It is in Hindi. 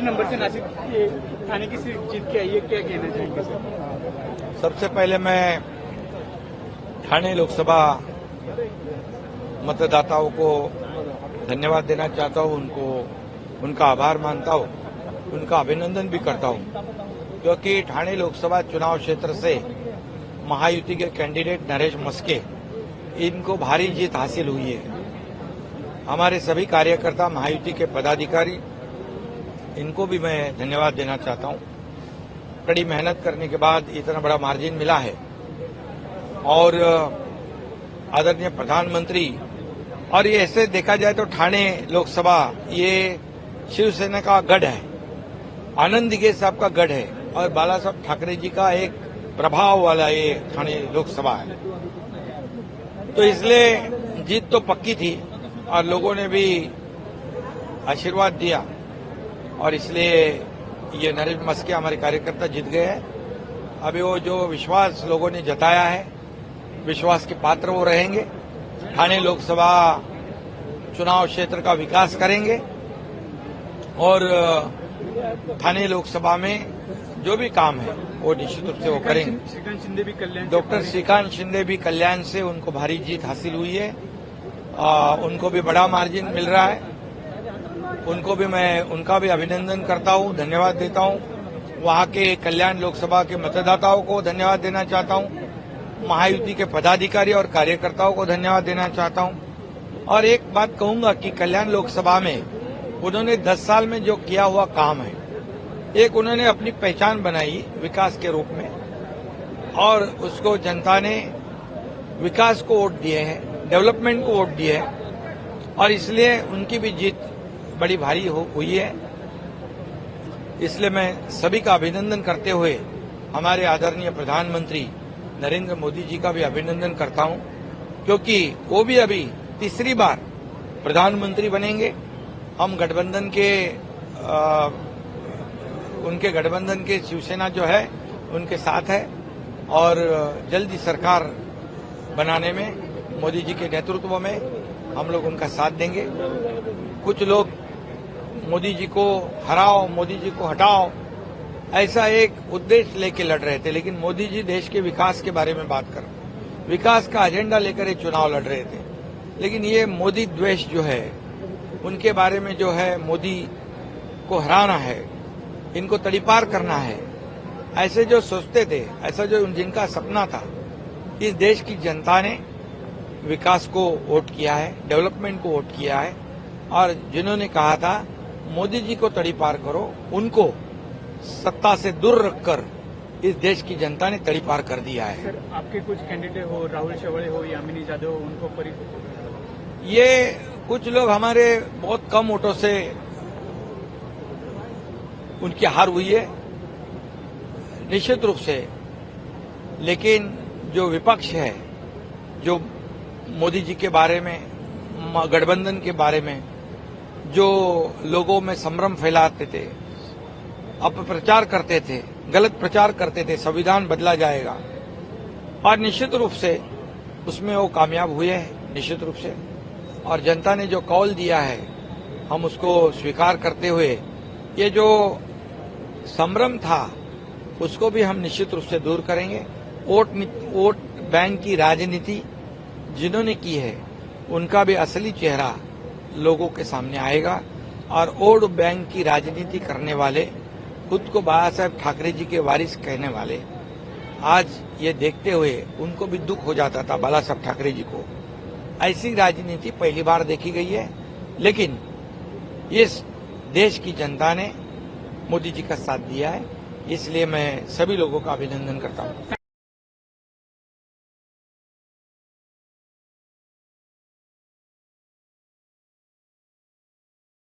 नंबर से नासिक थाने की सीट जीत के आई है, क्या कहना चाहेंगे सर? सबसे पहले मैं ठाणे लोकसभा मतदाताओं को धन्यवाद देना चाहता हूं, उनका आभार मानता हूं, उनका अभिनंदन भी करता हूं, क्योंकि ठाणे लोकसभा चुनाव क्षेत्र से महायुति के कैंडिडेट नरेश मस्के इनको भारी जीत हासिल हुई है। हमारे सभी कार्यकर्ता, महायुति के पदाधिकारी, इनको भी मैं धन्यवाद देना चाहता हूं। कड़ी मेहनत करने के बाद इतना बड़ा मार्जिन मिला है और आदरणीय प्रधानमंत्री, और ये ऐसे देखा जाए तो ठाणे लोकसभा ये शिवसेना का गढ़ है, आनंद दिघे साहब का गढ़ है और बाला साहब ठाकरे जी का एक प्रभाव वाला ये ठाणे लोकसभा है। तो इसलिए जीत तो पक्की थी और लोगों ने भी आशीर्वाद दिया और इसलिए ये नरेश मस्के हमारे कार्यकर्ता जीत गए हैं। अभी वो जो विश्वास लोगों ने जताया है, विश्वास के पात्र वो रहेंगे। ठाणे लोकसभा चुनाव क्षेत्र का विकास करेंगे और ठाणे लोकसभा में जो भी काम है वो निश्चित रूप से वो करेंगे। श्रीकांत शिंदे भी कल्याण, डॉक्टर श्रीकांत शिंदे भी कल्याण से उनको भारी जीत हासिल हुई है। उनको भी बड़ा मार्जिन मिल रहा है। उनका भी अभिनंदन करता हूं, धन्यवाद देता हूं। वहां के कल्याण लोकसभा के मतदाताओं को धन्यवाद देना चाहता हूं। महायुति के पदाधिकारी और कार्यकर्ताओं को धन्यवाद देना चाहता हूं। और एक बात कहूंगा कि कल्याण लोकसभा में उन्होंने 10 साल में जो किया हुआ काम है, एक उन्होंने अपनी पहचान बनाई विकास के रूप में और उसको जनता ने विकास को वोट दिए हैं, डेवलपमेंट को वोट दिए हैं और इसलिए उनकी भी जीत बड़ी भारी हुई है। इसलिए मैं सभी का अभिनंदन करते हुए हमारे आदरणीय प्रधानमंत्री नरेंद्र मोदी जी का भी अभिनंदन करता हूं, क्योंकि वो भी अभी तीसरी बार प्रधानमंत्री बनेंगे। हम गठबंधन के उनके गठबंधन के शिवसेना जो है उनके साथ है और जल्दी सरकार बनाने में मोदी जी के नेतृत्व में हम लोग उनका साथ देंगे। कुछ लोग मोदी जी को हराओ, मोदी जी को हटाओ, ऐसा एक उद्देश्य लेके लड़ रहे थे, लेकिन मोदी जी देश के विकास के बारे में बात कर, विकास का एजेंडा लेकर ये चुनाव लड़ रहे थे। लेकिन ये मोदी द्वेष जो है, उनके बारे में जो है मोदी को हराना है, इनको तड़ीपार करना है, ऐसे जो सोचते थे, ऐसा जो जिनका सपना था, इस देश की जनता ने विकास को वोट किया है, डेवलपमेंट को वोट किया है और जिन्होंने कहा था मोदी जी को तड़ीपार करो, उनको सत्ता से दूर रखकर इस देश की जनता ने तड़ीपार कर दिया है। सर, आपके कुछ कैंडिडेट हो, राहुल शेवाड़े हो, यामिनी जाधव हो, उनको ये कुछ लोग हमारे बहुत कम वोटों से उनकी हार हुई है निश्चित रूप से, लेकिन जो विपक्ष है, जो मोदी जी के बारे में, गठबंधन के बारे में जो लोगों में संभ्रम फैलाते थे, अपप्रचार करते थे, गलत प्रचार करते थे, संविधान बदला जाएगा, और निश्चित रूप से उसमें वो कामयाब हुए हैं निश्चित रूप से। और जनता ने जो कॉल दिया है हम उसको स्वीकार करते हुए ये जो संभ्रम था उसको भी हम निश्चित रूप से दूर करेंगे। वोट बैंक की राजनीति जिन्होंने की है उनका भी असली चेहरा लोगों के सामने आएगा और वोट बैंक की राजनीति करने वाले, खुद को बाला साहब ठाकरे जी के वारिस कहने वाले, आज ये देखते हुए उनको भी दुख हो जाता था बाला साहब ठाकरे जी को। ऐसी राजनीति पहली बार देखी गई है, लेकिन इस देश की जनता ने मोदी जी का साथ दिया है, इसलिए मैं सभी लोगों का अभिनंदन करता हूं।